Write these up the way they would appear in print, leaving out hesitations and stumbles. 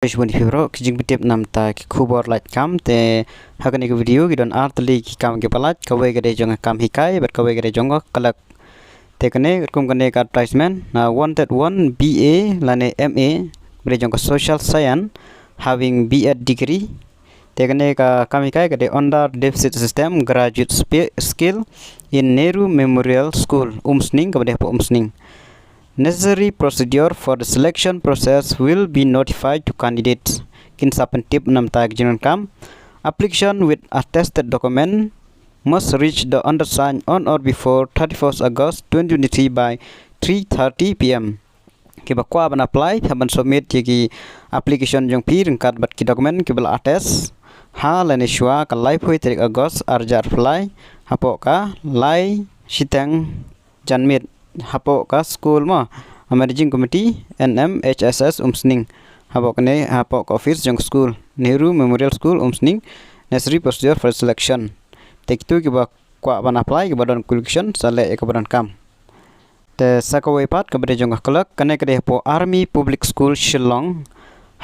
Kulish Bun Fibro, Kijing Bitip Namta, Khubor Laitkam, the Hakanik video, Gidon Artli, Kam Gipalat, Kawei Jong Kam hikai, but Kawei Jongo, collect Tekane, Kumgane advertisement, wanted one BA, Lane MA, Brejongo Social Science, having B.Ed degree. Tekane Kamikai, the under deficit system, graduate skill in Nehru Memorial School, umsning, umsning. Necessary procedure for the selection process will be notified to candidates. Kinsapan tip nam tag jinon kam. Application with attested document must reach the undersigned on or before 31st August 2023 by 3:30 p.m. Kiba kwa ban apply haban submit ki application jong pi ringkat bat ki document kibal attest ha lane shwa ka live hoi 3 August arja apply hapo ka lai sitang janmit hapo ka school ma managing committee NMHSS umsning hapo kane hapo ka office jong school Nehru Memorial School umsning necessary procedure for selection take tu ki ba kwa ban apply ki badon collection sale ek badan kam te sakawai pat ka bade jong klak kane kade po Army Public School Shillong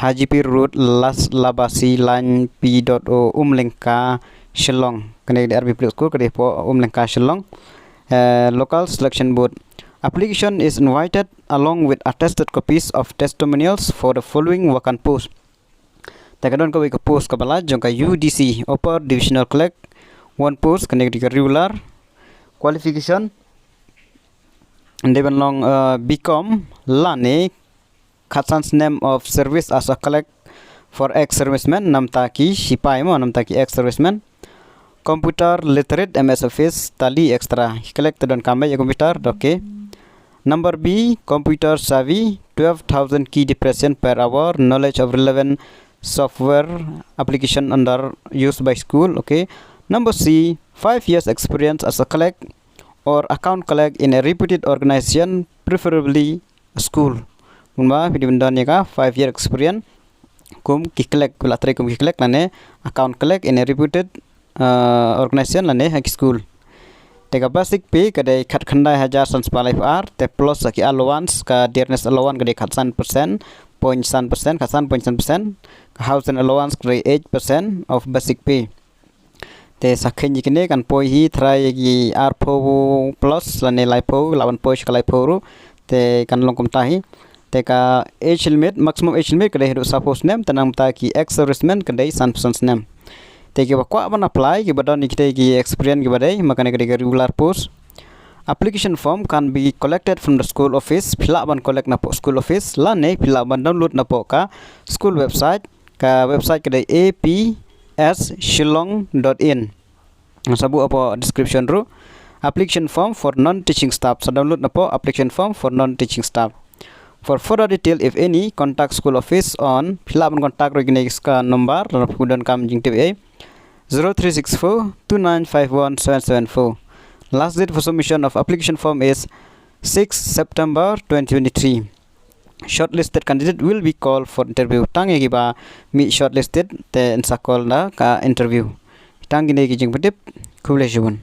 Hajipir Road Las Labasi line P.O umlengka Shillong kane kade Army Public School kade po umlengka Shillong local selection board. Application is invited along with attested copies of testimonials for the following vacant posts. Takadon ko post kabala jongka UDC upper divisional clerk one post connected regular qualification and even long become lane Khatsan's name of service as a clerk for ex-serviceman namtaki sipai mo namtaki ex-serviceman computer literate MS Office Tylli extra collect don kamay computer okay. Number B, computer savvy, 12,000 key depression per hour, knowledge of relevant software application under used by school. Okay. Number C, 5 years experience as a clerk or account clerk in a reputed organization, preferably a school. Kumba pidibandanya ka 5 year experience kum kiklek kulatri kum kiklek lane account clerk in a reputed organization lane high school. Tega basic pay kadai khat khandai 1000 sans palai ar te plus ki allowance ka dearness allowance kadai khatsan percent 0.1% khatsan 0.1% housing allowance kadai 8% of basic pay te sakhen jikine kan poi hi thrai gi r4 plus lane lai po lawan poi ka lai po ru te kan longkom tahi te ka age limit maximum age limit kadai hidu suppose name tanam ta ki ex serviceman kadai san percent name te ki bakwa ban apply ki badon ikte ki experience ki badai makane kade regular post. Application form can be collected from the school office phila ban collect na po school office la ne phila ban download na po ka school website ka website kade apsshillong.in sabu apa description ru application form for non teaching staff so download na po application form for non teaching staff. For further detail if any contact school office on phila ban contact reginex ka number rapudan kam jing tv 0364 2951 774. Last date for submission of application form is 6 September 2023. Shortlisted candidate will be called for interview. Tangi giba meet shortlisted te insakol na ka interview. Tangi ne ki jing pedip Khubor Laitkam.